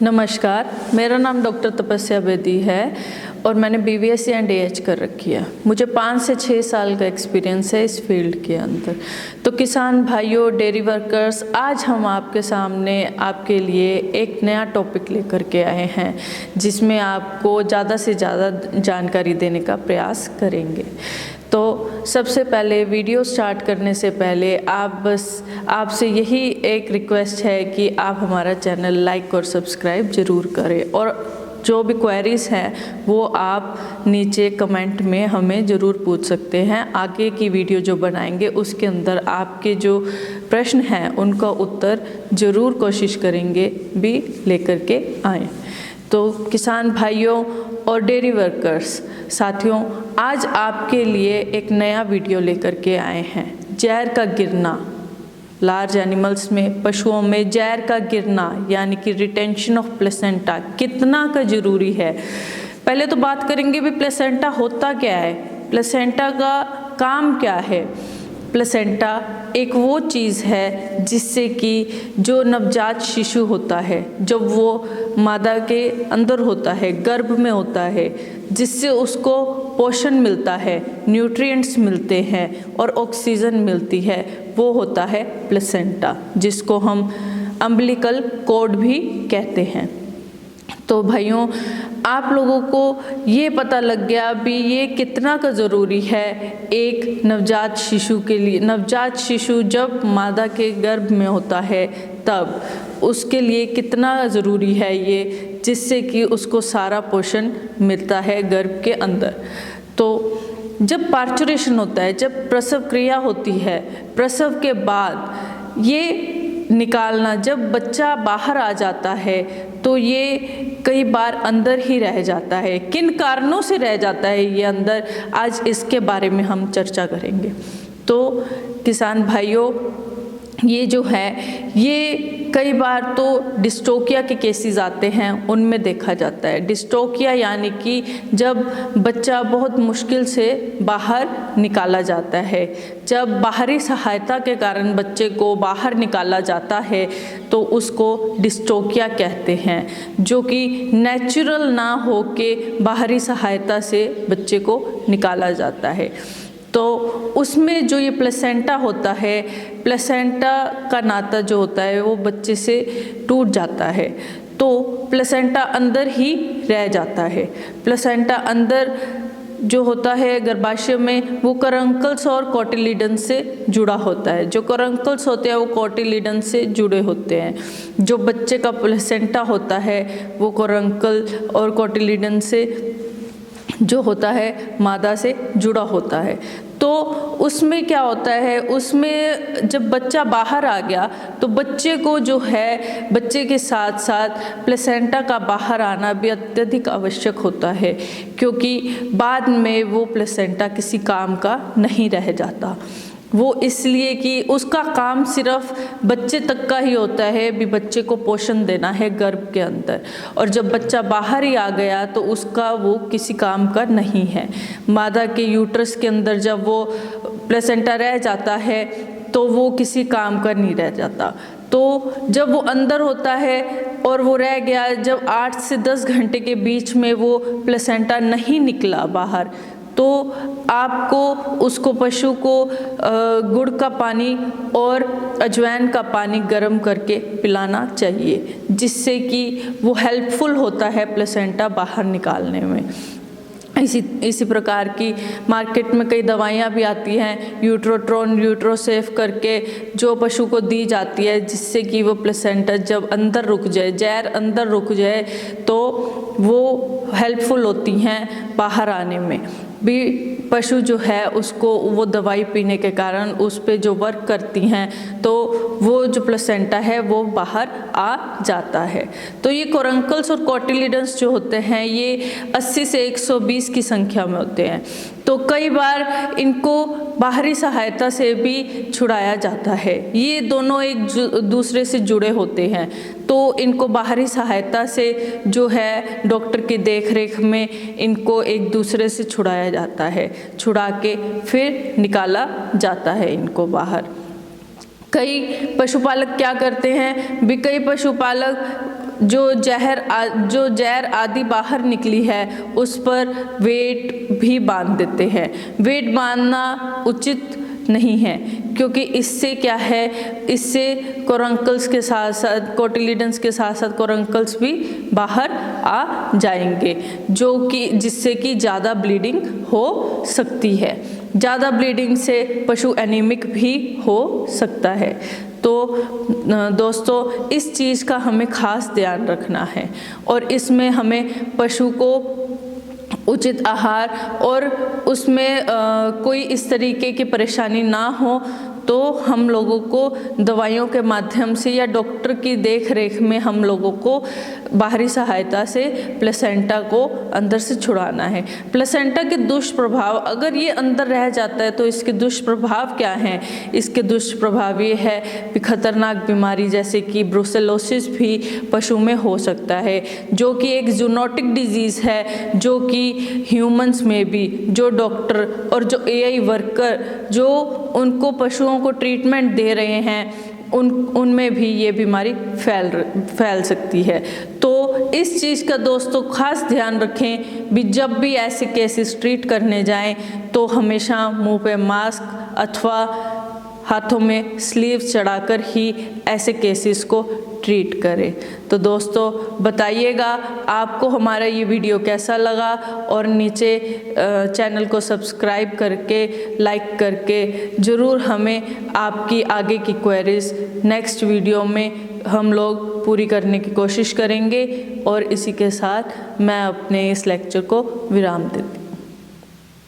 नमस्कार, मेरा नाम डॉक्टर तपस्या बेदी है और मैंने BVSC एंड AH कर रखी है। मुझे 5 से 6 साल का एक्सपीरियंस है इस फील्ड के अंदर। तो किसान भाइयों, डेयरी वर्कर्स, आज हम आपके सामने आपके लिए एक नया टॉपिक लेकर के आए हैं जिसमें आपको ज़्यादा से ज़्यादा जानकारी देने का प्रयास करेंगे। तो सबसे पहले वीडियो स्टार्ट करने से पहले आपसे यही एक रिक्वेस्ट है कि आप हमारा चैनल लाइक और सब्सक्राइब ज़रूर करें और जो भी क्वेरीज़ हैं वो आप नीचे कमेंट में हमें ज़रूर पूछ सकते हैं। आगे की वीडियो जो बनाएंगे उसके अंदर आपके जो प्रश्न हैं उनका उत्तर ज़रूर कोशिश करेंगे भी लेकर के आएँ। तो किसान भाइयों और डेयरी वर्कर्स साथियों, आज आपके लिए एक नया वीडियो लेकर के आए हैं। जहर का गिरना, लार्ज एनिमल्स में, पशुओं में जहर का गिरना यानी कि रिटेंशन ऑफ प्लेसेंटा कितना का ज़रूरी है। पहले तो बात करेंगे भी प्लेसेंटा होता क्या है, प्लेसेंटा का काम क्या है। प्लेसेंटा एक वो चीज़ है जिससे कि जो नवजात शिशु होता है, जब वो मादा के अंदर होता है, गर्भ में होता है, जिससे उसको पोषण मिलता है, न्यूट्रिएंट्स मिलते हैं और ऑक्सीजन मिलती है, वो होता है प्लेसेंटा, जिसको हम अम्बिलिकल कॉर्ड भी कहते हैं। तो भाइयों, आप लोगों को ये पता लग गया भी ये कितना का ज़रूरी है एक नवजात शिशु के लिए। नवजात शिशु जब मादा के गर्भ में होता है तब उसके लिए कितना ज़रूरी है ये, जिससे कि उसको सारा पोषण मिलता है गर्भ के अंदर। तो जब पार्चुरेशन होता है, जब प्रसव क्रिया होती है, प्रसव के बाद ये निकालना, जब बच्चा बाहर आ जाता है तो ये कई बार अंदर ही रह जाता है। किन कारणों से रह जाता है ये अंदर, आज इसके बारे में हम चर्चा करेंगे। तो किसान भाइयों, ये जो है ये कई बार तो डिस्टोकिया के केसेस आते हैं, उनमें देखा जाता है। डिस्टोकिया यानी कि जब बच्चा बहुत मुश्किल से बाहर निकाला जाता है, जब बाहरी सहायता के कारण बच्चे को बाहर निकाला जाता है तो उसको डिस्टोकिया कहते हैं, जो कि नेचुरल ना हो के बाहरी सहायता से बच्चे को निकाला जाता है। तो उसमें जो ये प्लेसेंटा होता है, प्लेसेंटा का नाता जो होता है वो बच्चे से टूट जाता है, तो प्लेसेंटा अंदर ही रह जाता है। प्लेसेंटा अंदर जो होता है गर्भाशय में वो करंकल्स और कोटिलिडन से जुड़ा होता है। जो करंकल्स होते हैं वो कोटिलिडन से जुड़े होते हैं। जो बच्चे का प्लेसेंटा होता है वो करंकल और कोटिलिडन से जो होता है मादा से जुड़ा होता है। तो उसमें क्या होता है, उसमें जब बच्चा बाहर आ गया तो बच्चे को जो है, बच्चे के साथ साथ प्लेसेंटा का बाहर आना भी अत्यधिक आवश्यक होता है, क्योंकि बाद में वो प्लेसेंटा किसी काम का नहीं रह जाता। वो इसलिए कि उसका काम सिर्फ बच्चे तक का ही होता है, भी बच्चे को पोषण देना है गर्भ के अंदर, और जब बच्चा बाहर ही आ गया तो उसका वो किसी काम का नहीं है। मादा के यूट्रस के अंदर जब वो प्लेसेंटा रह जाता है तो वो किसी काम का नहीं रह जाता। तो जब वो अंदर होता है और वो रह गया, जब 8 से 10 घंटे के बीच में वो प्लेसेंटा नहीं निकला बाहर, तो आपको उसको, पशु को गुड़ का पानी और अजवाइन का पानी गर्म करके पिलाना चाहिए, जिससे कि वो हेल्पफुल होता है प्लेसेंटा बाहर निकालने में। इसी प्रकार की मार्केट में कई दवाइयाँ भी आती हैं, यूट्रोट्रोन, यूट्रोसेफ करके, जो पशु को दी जाती है, जिससे कि वो प्लेसेंटा जब अंदर रुक जाए, जहर अंदर रुक जाए, तो वो हेल्पफुल होती हैं बाहर आने में भी। पशु जो है उसको वो दवाई पीने के कारण उस पे जो वर्क करती हैं, तो वो जो प्लेसेंटा है वो बाहर आ जाता है। तो ये कोरंकल्स और कोटिलिडन्स जो होते हैं ये 80 से 120 की संख्या में होते हैं। तो कई बार इनको बाहरी सहायता से भी छुड़ाया जाता है। ये दोनों एक दूसरे से जुड़े होते हैं, तो इनको बाहरी सहायता से जो है डॉक्टर की देखरेख में इनको एक दूसरे से छुड़ाया जाता है, छुड़ा के फिर निकाला जाता है इनको बाहर। कई पशुपालक क्या करते हैं भी, कई पशुपालक जो जहर आदि बाहर निकली है उस पर वेट भी बांध देते हैं। वेट बांधना उचित नहीं है, क्योंकि इससे क्या है, इससे कोरंकल्स के साथ साथ कोटिलिडन्स के साथ साथ कोरंकल्स भी बाहर आ जाएंगे, जिससे कि ज़्यादा ब्लीडिंग हो सकती है। ज़्यादा ब्लीडिंग से पशु एनीमिक भी हो सकता है। तो दोस्तों, इस चीज़ का हमें खास ध्यान रखना है और इसमें हमें पशु को उचित आहार और उसमें कोई इस तरीके की परेशानी ना हो तो हम लोगों को दवाइयों के माध्यम से या डॉक्टर की देख रेख में हम लोगों को बाहरी सहायता से प्लेसेंटा को अंदर से छुड़ाना है। प्लेसेंटा के दुष्प्रभाव, अगर ये अंदर रह जाता है तो इसके दुष्प्रभाव क्या हैं? इसके दुष्प्रभाव ये है कि खतरनाक बीमारी जैसे कि ब्रुसेलोसिस भी पशु में हो सकता है, जो कि एक जूनोटिक डिजीज़ है, जो कि ह्यूमंस में भी जो डॉक्टर और जो एआई वर्कर जो उनको पशुओं को ट्रीटमेंट दे रहे हैं उनमें भी ये बीमारी फैल सकती है। तो इस चीज़ का दोस्तों खास ध्यान रखें भी, जब भी ऐसे केसेस ट्रीट करने जाएं तो हमेशा मुंह पे मास्क अथवा हाथों में स्लीव्स चढ़ाकर ही ऐसे केसेस को ट्रीट करें। तो दोस्तों बताइएगा आपको हमारा ये वीडियो कैसा लगा और नीचे चैनल को सब्सक्राइब करके लाइक करके ज़रूर हमें आपकी आगे की क्वेरीज नेक्स्ट वीडियो में हम लोग पूरी करने की कोशिश करेंगे। और इसी के साथ मैं अपने इस लेक्चर को विराम देती हूँ।